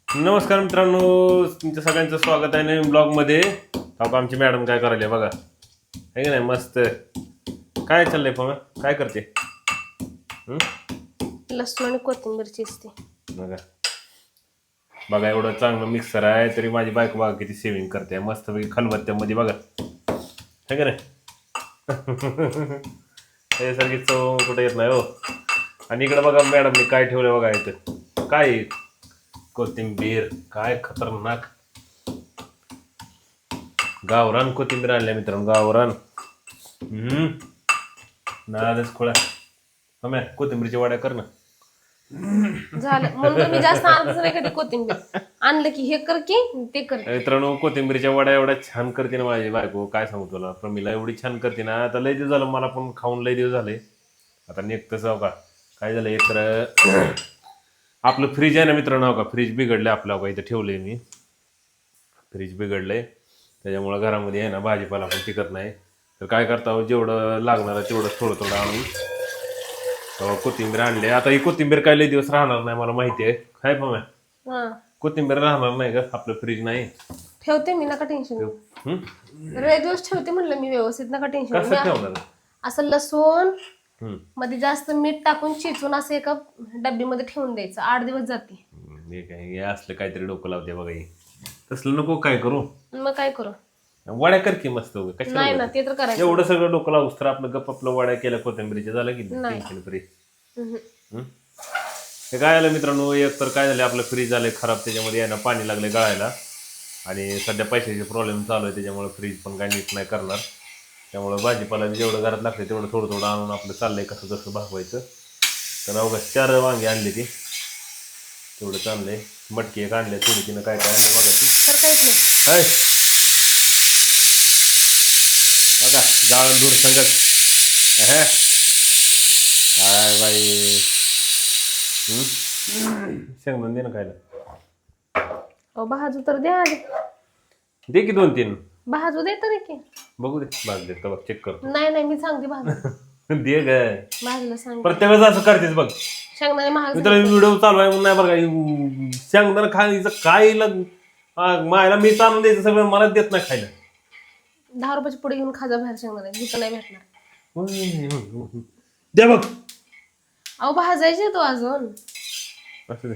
नमस्कार मित्रांनो, तुमच्या सगळ्यांचं स्वागत आहे नवीन ब्लॉगमध्ये. अहो आमची मॅडम काय करायला बघा, आहे की नाही? मस्त. काय चाललंय पण, काय करते? लसूण आणि कोथिंबीरची असते. बघा बघा, एवढं चांगलं मिक्सर आहे तरी माझी बायको बघा किती सेविंग करते मस्तपैकी खलबत्त्यामध्ये बघा, आहे का नाही? त्यासारखी चव कुठे येत नाही हो. आणि इकडे बघा मॅडमने काय ठेवलं बघा, इथं काय कोथिंबीर, काय खतरनाक गावरान कोथिंबीर आणल्या मित्रांनो, गावरान. नादच खोळा. सम्या कोथिंबीरच्या वड्या कर ना. झालं म्हणून तर मी जास्त आणतच नाही कधी कोथिंबीर. आणलं की हे कर की ते कर. मित्रांनो कोथिंबीरच्या वड्या एवढ्या छान करते ना माझी बायको, काय सांगू तुला. प्रमीला एवढी छान करते ना, आता लय दिवस झालं, मला पण खाऊन लय दिवस झाले. आता निघतच हो का, काय झालं एक तर आपलं फ्रीज आहे ना मित्रांनो, हो का फ्रीज बिघडलं आपलं, हो का इथं ठेवलंय मी. फ्रीज बिघडलंय त्याच्यामुळं घरामध्ये आहे ना भाजीपाला पण टिकत नाही. तर काय करता हो, जेवढं लागणार आहे तेवढं थोडं थोडं आणून कोथिंबीर आणले. आता ही कोथिंबीर काय लय दिवस राहणार नाही मला माहिती आहे, काय पण हा कोथिंबीर राहणार नाही का, आपलं फ्रीज नाही. ठेवते मी, नका टेन्शन. लय दिवस ठेवते म्हणलं मी व्यवस्थित, नका टेन्शन. कसं ठेवणार? असं लसूण हम्म. मध्ये जास्त मीठ टाकून चिचून असं एका डब्बीमध्ये ठेवून द्यायचं, 8 दिवस जाते. हे काय हे असलं काहीतरी डोकं लावते बघा हे. तसलं नको काय करू, मग काय करू? वड्या कर की मस्त उगा. नाही कशाला ना, ते तर करायचं. एवढं सगळं डोकं लावूस तर आपलं गप आपलं वड्या केल्या कोथिंबीरीच्या झालं की टेन्शन फ्री. हे काय झालं मित्रांनो, एक तर काय झालं आपलं फ्रीज झालं खराब, त्याच्यामध्ये आहे ना पाणी लागले गळायला. आणि सध्या पैशाचे प्रॉब्लेम चालू आहे, त्याच्यामुळे फ्रीज पण काय नीट नाही करणार. त्यामुळे भाजीपाला जेवढं घरात लागते तेवढं थोडं थोडं आणून आपलं चाललंय कसं कसं भागवायचं. तर अवघा 4 वांगी आणली ती, तेवढं चाललंय. मटकी एक आणले थोडी, तिनं काय काय आणलं बघा ती. तर काहीच नाही. बघा जाळून दूर संगत काय बाई. शेंगदाणे दे ना खायला. अहो भाजू तर द्या आधी. दे की 2-3. भाजू दे तरी की. बघू दे, भाज दे का बघ, चेक करतो. नाही मी सांगते भाजू. दे ग, भाजलं सांग. प्रत्येक वेळेस असं करतेस बघ. शेंगदाणे महाग मित्रांनो व्हिडिओ चालू आहे म्हणून नाही बरं का, शेंगदाणे खायचं काय मायला मीच आणून द्यायचं सगळं, मलाच देत नाही खायला. 10 रुपयाची पुढे घेऊन खाजा बाहेर, शेंगदाणे जिथं नाही भेटणार. दे बघ. अहो भाजायचे तो अजून. असं दे.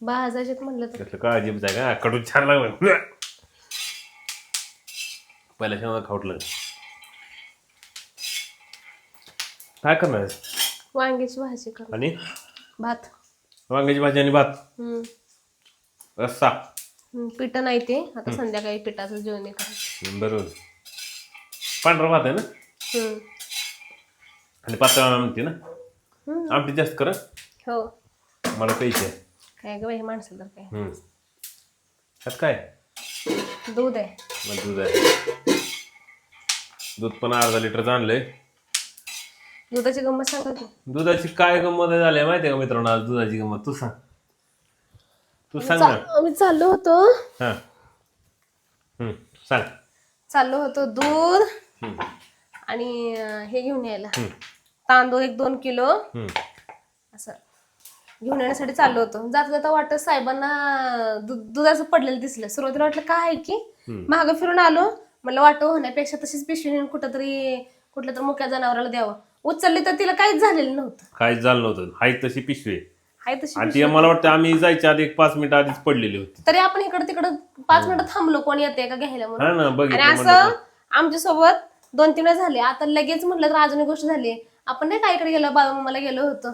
भाजायचे म्हणलं तर. त्यातलं काय अजिब आहे का, कडून छान लागलं. पहिल्या शेंगदाणे खावटलं. काय करणार आहेस? वांग्याची भाजी कर आणि भात. वांग्याची भाजी आणि भात, रस्सा. पिठ नाही ते आता संध्याकाळी पिठाचं जेवण करायचं. बरोबर. पांढरा भात आहे ना, आणि पातळ आमटी ना. आमटी जास्त कर. हो. मला पैसे काय ग बाई माणसाला तर काय. त्यात काय दूध आहे. मग दूध आहे, दूध पण अर्धा लिटरचं आणलंय. दुधाची गंमत सांगा की. दुधाची काय गंमत झाली माहिती आहे का मित्रांनो? आज दुधाची गंमत तू सांग, तू सांग ना. आम्ही चाललो होतो. हा सांग. चाललो होतो दूध आणि हे घेऊन यायला, तांदूळ 1-2 किलो असं घेऊन येण्यासाठी चाललो होतो. जाता जाता वाटत साहेबांना दुधाचं पडलेलं दिसलं. सुरुवातीला वाटलं काय आहे की, मागं फिरून आलो, म्हणलं वाटो होण्यापेक्षा तशीच पिशवी नेऊन कुठल्या तर मुक्या जनावराला द्यावं. उचलली तर तिला काहीच झालेलं नव्हतं. काहीच झालं नव्हतं, हाय तशी पिशवी. हाय तशी आणि ती मला वाटतं आम्ही जायच्या आधी 5 मिनिटं आधीच पडलेली होती. तरी आपण इकडं तिकडं 5 मिनिटं थांबलो, कोणी येते का घ्यायला हा म्हणून. ना, आणि बघितलं असं आमच्या सोबत 2-3 वेळा झाले. आता लगेच म्हटलं तर अजून एक गोष्ट झाली. आपण नाही काहीकडे गेलो, बाळूमामाला गेलो होतो.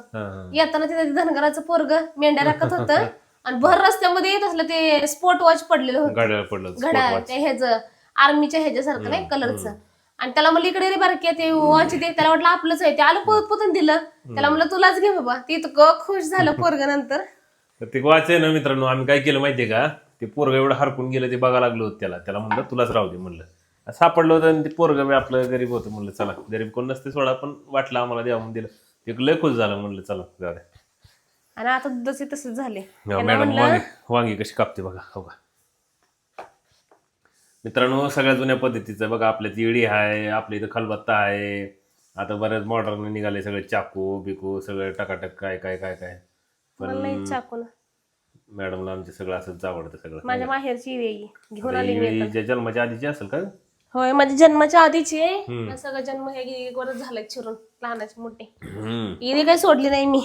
येताना तिथं धनगराचं पोरग मेंढ्या राखत होतं आणि भर रस्त्यामध्ये येत असलं ते स्पोर्ट वॉच पडलेलं होतं. गाड्याला पडलं घड्याळ त्या ह्याचं आर्मीच्या ह्याच्यासारखं नाही कलरचं. आणि त्याला म्हणलं इकडे रे बारकी ते वॉच ते, त्याला वाटलं आपलंच आहे. ते आलं पोतून दिलं त्याला, म्हणलं तुलाच घे बाबा. ती इतकं खुश झालं पोरग. नंतर ते वॉच आहे ना मित्रांनो, आम्ही काय केलं माहितीये का, ते पोरग एवढं हरकून गेलं, ते बघायला लागलो होतं त्याला म्हणलं तुलाच राहू दे म्हणलं. सापडलं होतं आणि ते पोरग मी आपलं गरीब होतं, म्हणलं चला गरीब कोण नसते सोडा, पण वाटलं आम्हाला द्यावं म्हणून दिलं. ते लय खुश झालं, म्हणलं चला जाऊ द्या. आणि आता दुधाचे तसेच झाले. मॅडम वांगी कशी कापते बघा. हो का मित्रांनो, सगळ्या जुन्या पद्धतीचं बघा. आपल्यात येळी आहे, आपल्या इथं खलबत्ता आहे, आता बऱ्याच मॉडर्न निघाले सगळे चाकू बिकू सगळं टकाटक काय काय काय काय मला नाही चाकून मॅडमला आमचे सगळं असंच आवडतं सगळं माझ्या माहेरची वेळी घेऊन आली ही मी वेळी जन्माच्या आधीची असेल का होय माझ्या जन्माच्या आधीची आहे हा सगळा जन्म हे वरच झालाय चिरून लहानाचे मोठे हिने काही सोडली नाही मी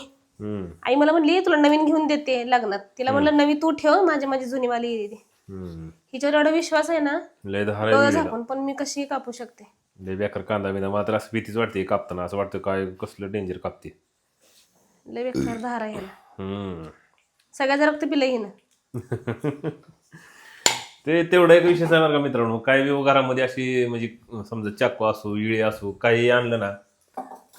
आई मला म्हणली तुला नवीन घेऊन देते लग्नात तिला म्हणलं नवी तू ठेव माझी जुनीवाली येते हिच्यावर एवढा विश्वास आहे ना लय धार डोळं झाकून पण मी कशी कापू शकते लय बेकार कांदा बिंदा मला तर असं भीतीच वाटते कापताना असं वाटतं काय कसलं डेंजर कापते लय बेकार धार आहे ह्याला हम्म सगळ्याचं रक्त पिलं हिनं ते तेवढा एक विषय सांगणार का मित्रांनो काही बी घरामध्ये अशी म्हणजे समजा चाकू असो इळे असो काही आणलं ना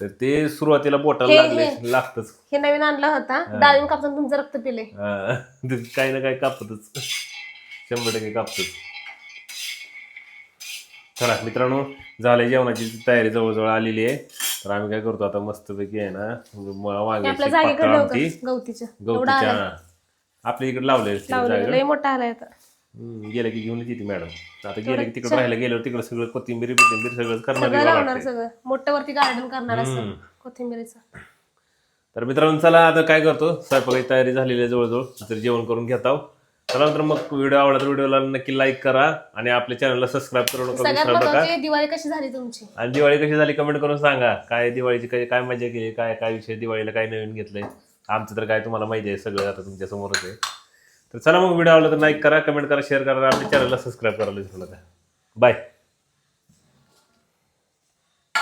तर ते सुरुवातीला बोटाला लागले लागतच हे नवीन आणला होता डाळिंब कापताना तुमचं रक्त पिले काही ना काही कापतच 100% कापतच चला मित्रांनो झालंय जेवणाची तयारी जवळजवळ आलेली आहे तर आम्ही काय करतो आता मस्तपैकी आहे ना आपल्या जागेकडे गवतीच्या गवतीच्या आपल्या इकडे लावले लय मोठा आलाय आता गेलं की घेऊन येते मॅडम आता गेलं की तिकडे राहायला गेल्यावर तिकडे सगळं कोथिंबीर सगळं करणार लावणार सगळं मोठं वरती गार्डन करणार असं कोथिंबीरीचं तर मित्रांनो चला आता काय करतो स्वयंपाकाची तयारी झालेली आहे जवळजवळ तर जेवण करून घेत आहोत चला तर मग व्हिडिओ आवडला तर व्हिडिओला नक्की लाईक करा आणि आपल्या चॅनलला सबस्क्राईब करू नका सगळ्यात महत्त्वाचे दिवाळी कशी झाली तुमची आणि दिवाळी कशी झाली कमेंट करून सांगा काय दिवाळीची काय मजा केली काय काय विषय दिवाळीला काय नवीन घेतलंय आमचं तर काय तुम्हाला माहिती आहे सगळं आता तुमच्या समोरच आहे तर चला मग व्हिडिओ आवडला तर लाईक करा कमेंट करा शेअर करा आपल्या चॅनलला सबस्क्राईब करायला विसरू नका बाय